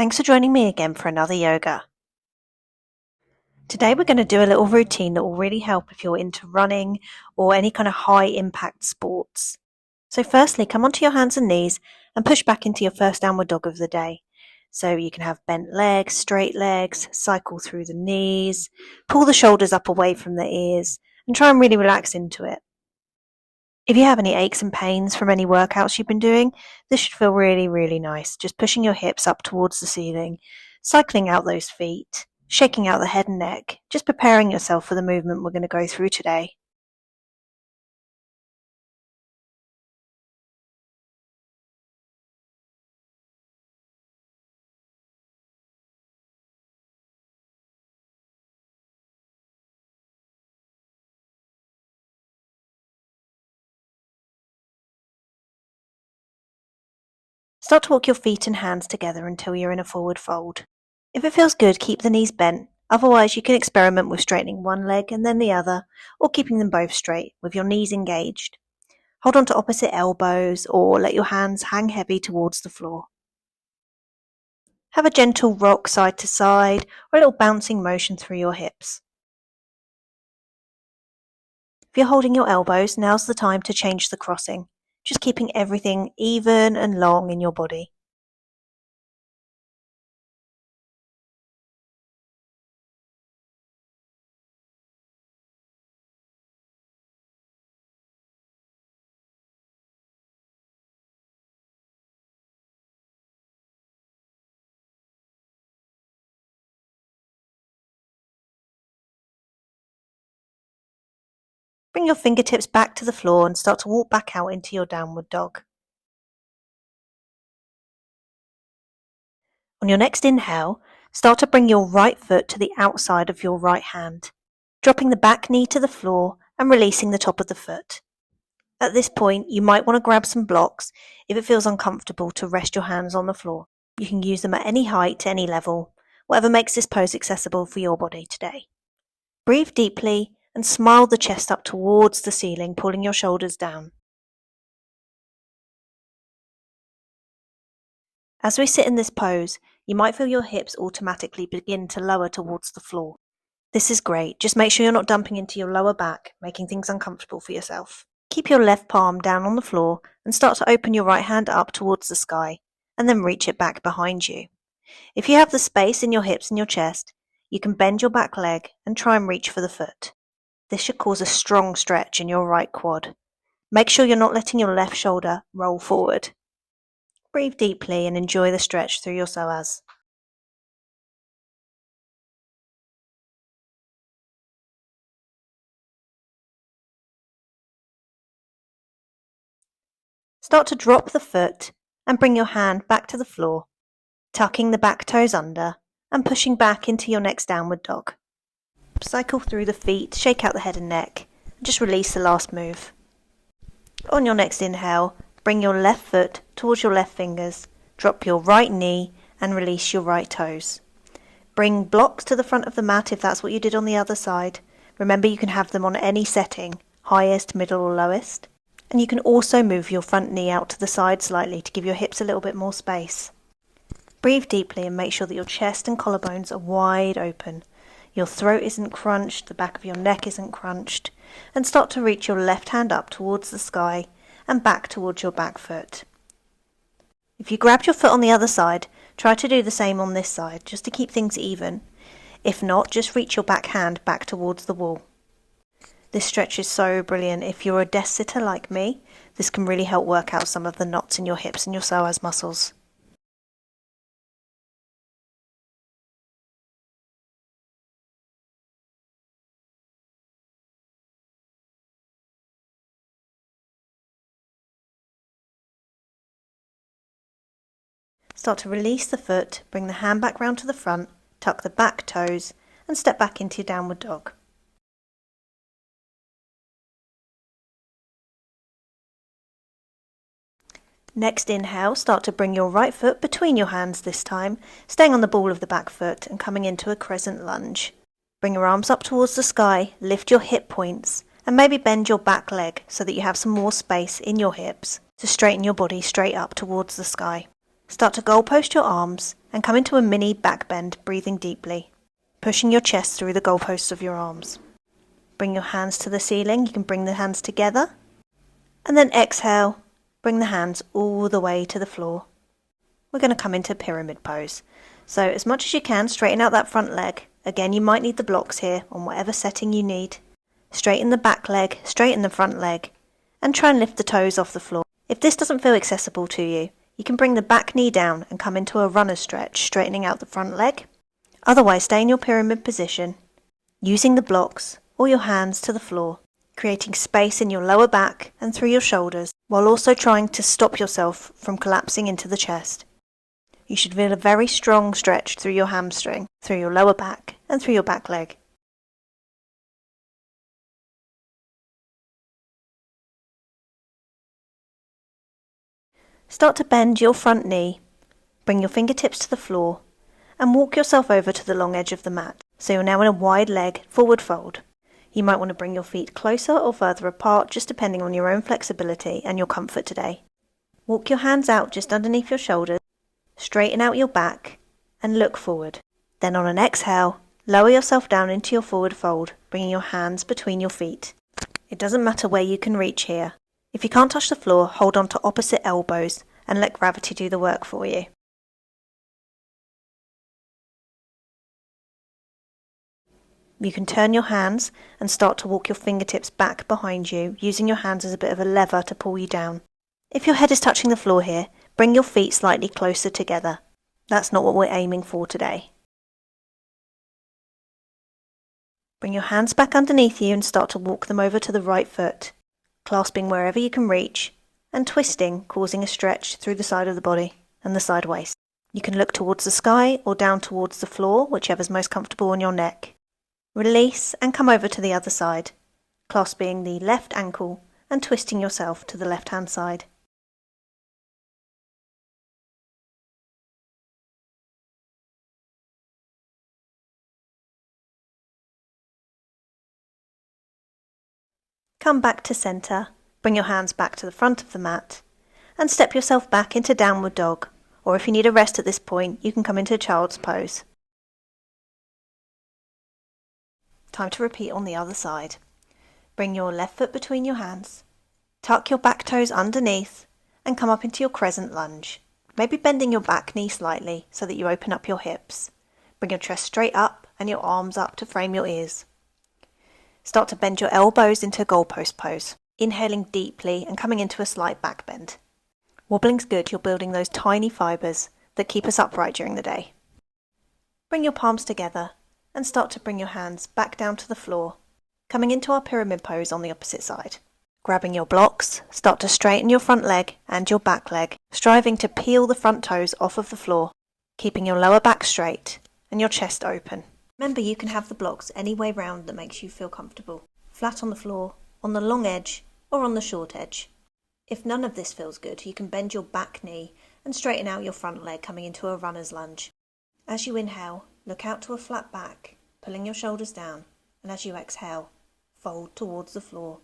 Thanks for joining me again for another yoga. Today we're going to do a little routine that will really help if you're into running or any kind of high impact sports. So firstly, come onto your hands and knees and push back into your first downward dog of the day. So you can have bent legs, straight legs, cycle through the knees, pull the shoulders up away from the ears and try and really relax into it. If you have any aches and pains from any workouts you've been doing, this should feel really, really nice. Just pushing your hips up towards the ceiling, cycling out those feet, shaking out the head and neck, just preparing yourself for the movement we're going to go through today. Start to walk your feet and hands together until you're in a forward fold. If it feels good, keep the knees bent. Otherwise, you can experiment with straightening one leg and then the other, or keeping them both straight with your knees engaged. Hold on to opposite elbows or let your hands hang heavy towards the floor. Have a gentle rock side to side or a little bouncing motion through your hips. If you're holding your elbows, now's the time to change the crossing, just keeping everything even and long in your body. Bring your fingertips back to the floor and start to walk back out into your downward dog. On your next inhale, start to bring your right foot to the outside of your right hand, dropping the back knee to the floor and releasing the top of the foot. At this point, you might want to grab some blocks if it feels uncomfortable to rest your hands on the floor. You can use them at any height, any level, whatever makes this pose accessible for your body today. Breathe deeply and smile the chest up towards the ceiling, pulling your shoulders down. As we sit in this pose, you might feel your hips automatically begin to lower towards the floor. This is great. Just make sure you're not dumping into your lower back, making things uncomfortable for yourself. Keep your left palm down on the floor and start to open your right hand up towards the sky and then reach it back behind you. If you have the space in your hips and your chest, you can bend your back leg and try and reach for the foot. This should cause a strong stretch in your right quad. Make sure you're not letting your left shoulder roll forward. Breathe deeply and enjoy the stretch through your psoas. Start to drop the foot and bring your hand back to the floor, tucking the back toes under and pushing back into your next downward dog. Cycle through the feet, shake out the head and neck, and just release the last move. On your next inhale, bring your left foot towards your left fingers, drop your right knee and release your right toes. Bring blocks to the front of the mat if that's what you did on the other side. Remember, you can have them on any setting, highest, middle or lowest. And you can also move your front knee out to the side slightly to give your hips a little bit more space. Breathe deeply and make sure that your chest and collarbones are wide open. Your throat isn't crunched, the back of your neck isn't crunched, and start to reach your left hand up towards the sky and back towards your back foot. If you grabbed your foot on the other side, try to do the same on this side, just to keep things even. If not, just reach your back hand back towards the wall. This stretch is so brilliant. If you're a desk sitter like me, this can really help work out some of the knots in your hips and your psoas muscles. Start to release the foot, bring the hand back round to the front, tuck the back toes, and step back into your downward dog. Next inhale, start to bring your right foot between your hands this time, staying on the ball of the back foot and coming into a crescent lunge. Bring your arms up towards the sky, lift your hip points, and maybe bend your back leg so that you have some more space in your hips to straighten your body straight up towards the sky. Start to goalpost your arms and come into a mini back bend, breathing deeply, pushing your chest through the goalposts of your arms. Bring your hands to the ceiling. You can bring the hands together. And then exhale, bring the hands all the way to the floor. We're going to come into pyramid pose. So as much as you can, straighten out that front leg. Again, you might need the blocks here on whatever setting you need. Straighten the back leg, straighten the front leg, and try and lift the toes off the floor. If this doesn't feel accessible to you, you can bring the back knee down and come into a runner's stretch, straightening out the front leg. Otherwise, stay in your pyramid position, using the blocks or your hands to the floor, creating space in your lower back and through your shoulders, while also trying to stop yourself from collapsing into the chest. You should feel a very strong stretch through your hamstring, through your lower back and through your back leg. Start to bend your front knee, bring your fingertips to the floor, and walk yourself over to the long edge of the mat. So you're now in a wide leg forward fold. You might want to bring your feet closer or further apart, just depending on your own flexibility and your comfort today. Walk your hands out just underneath your shoulders, straighten out your back, and look forward. Then on an exhale, lower yourself down into your forward fold, bringing your hands between your feet. It doesn't matter where you can reach here. If you can't touch the floor, hold on to opposite elbows and let gravity do the work for you. You can turn your hands and start to walk your fingertips back behind you, using your hands as a bit of a lever to pull you down. If your head is touching the floor here, bring your feet slightly closer together. That's not what we're aiming for today. Bring your hands back underneath you and start to walk them over to the right foot, clasping wherever you can reach, and twisting, causing a stretch through the side of the body and the side waist. You can look towards the sky or down towards the floor, whichever's most comfortable on your neck. Release and come over to the other side, clasping the left ankle and twisting yourself to the left-hand side. Come back to centre, bring your hands back to the front of the mat, and step yourself back into downward dog, or if you need a rest at this point, you can come into child's pose. Time to repeat on the other side. Bring your left foot between your hands, tuck your back toes underneath, and come up into your crescent lunge, maybe bending your back knee slightly so that you open up your hips. Bring your chest straight up and your arms up to frame your ears. Start to bend your elbows into goalpost pose, inhaling deeply and coming into a slight back bend. Wobbling's good, you're building those tiny fibres that keep us upright during the day. Bring your palms together and start to bring your hands back down to the floor, coming into our pyramid pose on the opposite side. Grabbing your blocks, start to straighten your front leg and your back leg, striving to peel the front toes off of the floor, keeping your lower back straight and your chest open. Remember, you can have the blocks any way round that makes you feel comfortable. Flat on the floor, on the long edge, or on the short edge. If none of this feels good, you can bend your back knee and straighten out your front leg, coming into a runner's lunge. As you inhale, look out to a flat back, pulling your shoulders down, and as you exhale, fold towards the floor.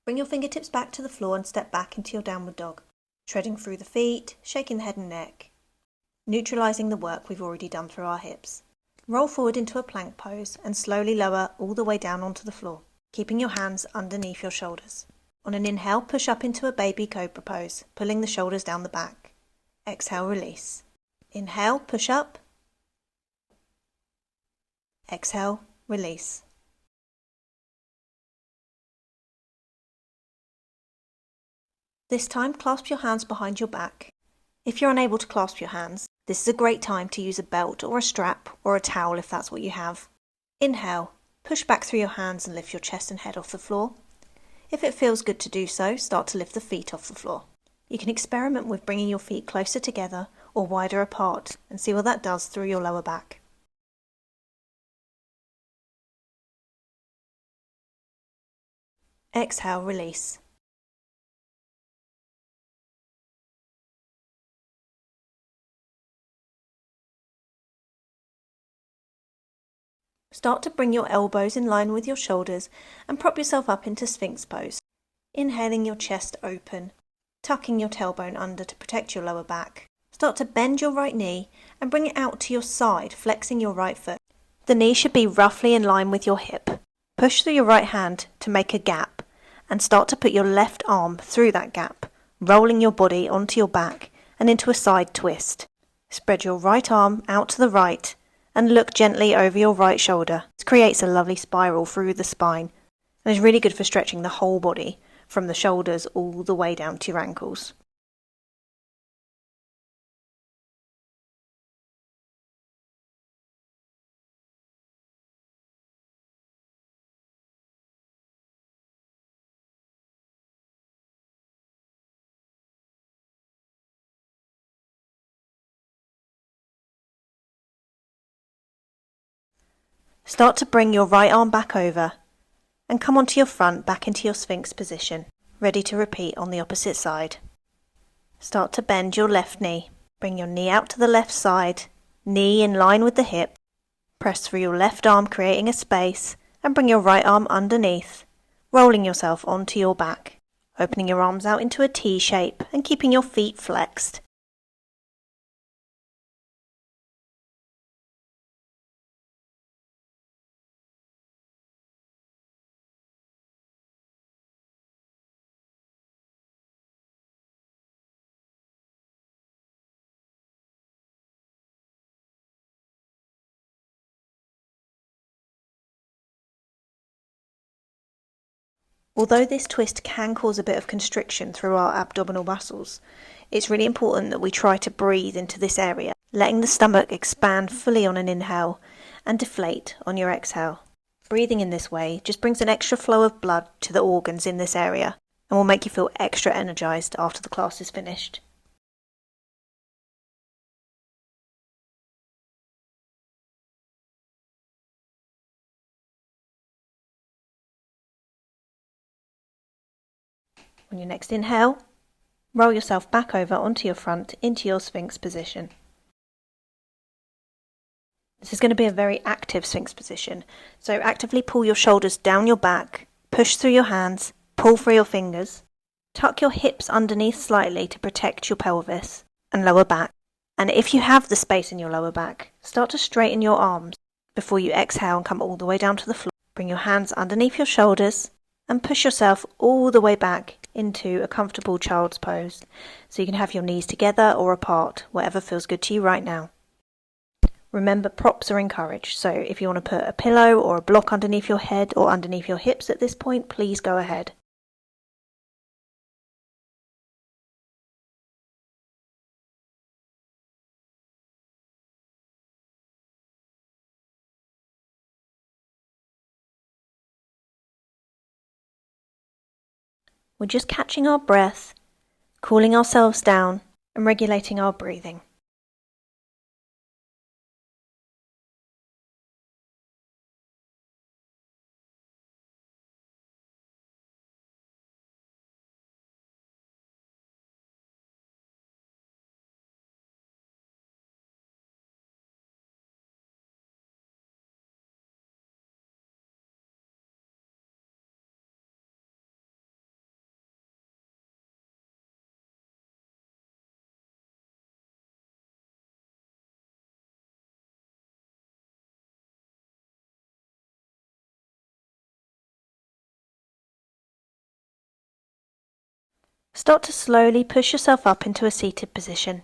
Bring your fingertips back to the floor and step back into your downward dog, treading through the feet, shaking the head and neck, neutralising the work we've already done through our hips. Roll forward into a plank pose and slowly lower all the way down onto the floor, keeping your hands underneath your shoulders. On an inhale, push up into a baby cobra pose, pulling the shoulders down the back. Exhale, release. Inhale, push up. Exhale, release. This time, clasp your hands behind your back. If you're unable to clasp your hands, this is a great time to use a belt or a strap or a towel if that's what you have. Inhale, push back through your hands and lift your chest and head off the floor. If it feels good to do so, start to lift the feet off the floor. You can experiment with bringing your feet closer together or wider apart and see what that does through your lower back. Exhale, release. Start to bring your elbows in line with your shoulders and prop yourself up into Sphinx pose. Inhaling your chest open, tucking your tailbone under to protect your lower back. Start to bend your right knee and bring it out to your side, flexing your right foot. The knee should be roughly in line with your hip. Push through your right hand to make a gap and start to put your left arm through that gap, rolling your body onto your back and into a side twist. Spread your right arm out to the right and look gently over your right shoulder. This creates a lovely spiral through the spine and is really good for stretching the whole body from the shoulders all the way down to your ankles. Start to bring your right arm back over and come onto your front back into your Sphinx position, ready to repeat on the opposite side. Start to bend your left knee. Bring your knee out to the left side, knee in line with the hip. Press through your left arm, creating a space, and bring your right arm underneath, rolling yourself onto your back, opening your arms out into a T shape and keeping your feet flexed. Although this twist can cause a bit of constriction through our abdominal muscles, it's really important that we try to breathe into this area, letting the stomach expand fully on an inhale and deflate on your exhale. Breathing in this way just brings an extra flow of blood to the organs in this area and will make you feel extra energized after the class is finished. On your next inhale, roll yourself back over onto your front into your Sphinx position. This is going to be a very active Sphinx position, so actively pull your shoulders down your back, push through your hands, pull through your fingers, tuck your hips underneath slightly to protect your pelvis and lower back. And if you have the space in your lower back, start to straighten your arms before you exhale and come all the way down to the floor. Bring your hands underneath your shoulders and push yourself all the way back into a comfortable child's pose, so you can have your knees together or apart, whatever feels good to you right now. Remember, props are encouraged, so if you want to put a pillow or a block underneath your head or underneath your hips at this point, please go ahead. We're just catching our breath, cooling ourselves down and regulating our breathing. Start to slowly push yourself up into a seated position.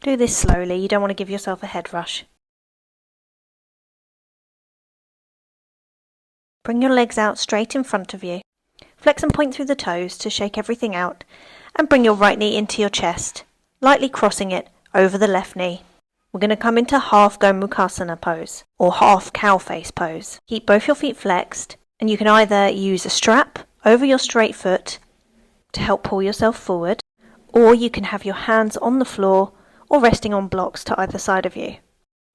Do this slowly, you don't want to give yourself a head rush. Bring your legs out straight in front of you. Flex and point through the toes to shake everything out, and bring your right knee into your chest, lightly crossing it over the left knee. We're going to come into half Gomukhasana pose, or half cow face pose. Keep both your feet flexed, and you can either use a strap over your straight foot to help pull yourself forward, or you can have your hands on the floor or resting on blocks to either side of you.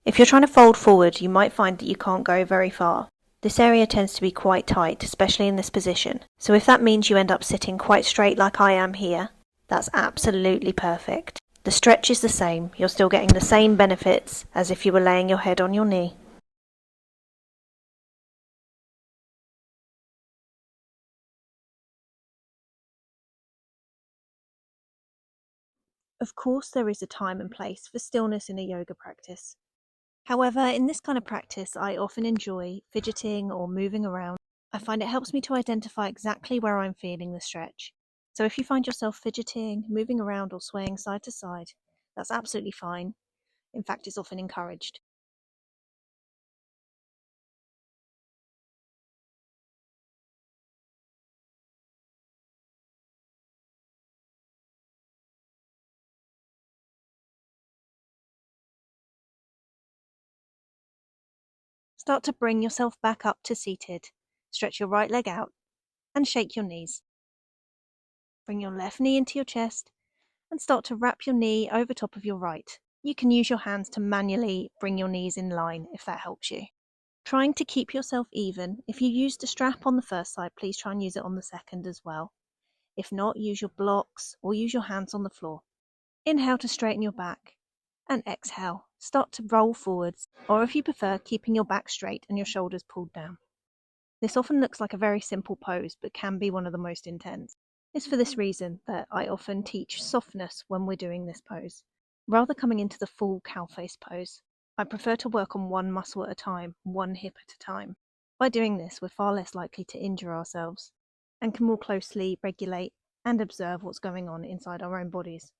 If you're trying to fold forward, you might find that you can't go very far. This area tends to be quite tight, especially in this position, so if that means you end up sitting quite straight like I am here, that's absolutely perfect. The stretch is the same, you're still getting the same benefits as if you were laying your head on your knee. Of course, there is a time and place for stillness in a yoga practice. However, in this kind of practice, I often enjoy fidgeting or moving around. I find it helps me to identify exactly where I'm feeling the stretch. So if you find yourself fidgeting, moving around, or swaying side to side, that's absolutely fine. In fact, it's often encouraged. Start to bring yourself back up to seated. Stretch your right leg out and shake your knees. Bring your left knee into your chest and start to wrap your knee over top of your right. You can use your hands to manually bring your knees in line if that helps you. Trying to keep yourself even. If you used a strap on the first side, please try and use it on the second as well. If not, use your blocks or use your hands on the floor. Inhale to straighten your back and exhale. Start to roll forwards, or if you prefer, keeping your back straight and your shoulders pulled down. This often looks like a very simple pose, but can be one of the most intense. It's for this reason that I often teach softness when we're doing this pose. Rather coming into the full cow face pose, I prefer to work on one muscle at a time, one hip at a time. By doing this, we're far less likely to injure ourselves and can more closely regulate and observe what's going on inside our own bodies.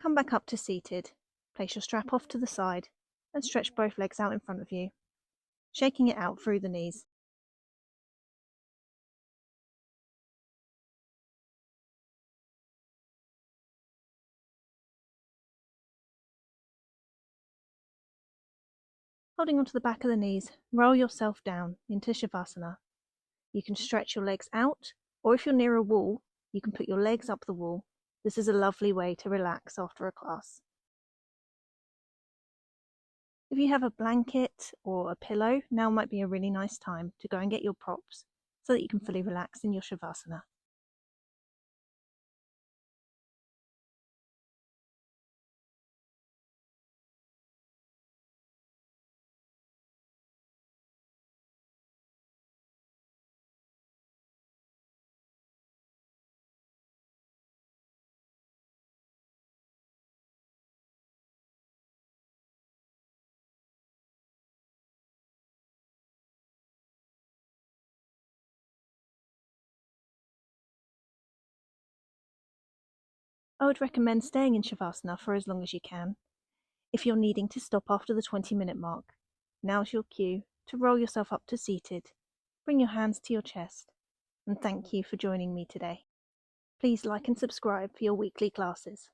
Come back up to seated. Place your strap off to the side and stretch both legs out in front of you, shaking it out through the knees. Holding onto the back of the knees, roll yourself down into Shavasana. You can stretch your legs out, or if you're near a wall, you can put your legs up the wall. This is a lovely way to relax after a class. If you have a blanket or a pillow, now might be a really nice time to go and get your props so that you can fully relax in your Shavasana. I would recommend staying in Shavasana for as long as you can. If you're needing to stop after the 20-minute mark, now's your cue to roll yourself up to seated, bring your hands to your chest, and thank you for joining me today. Please like and subscribe for your weekly classes.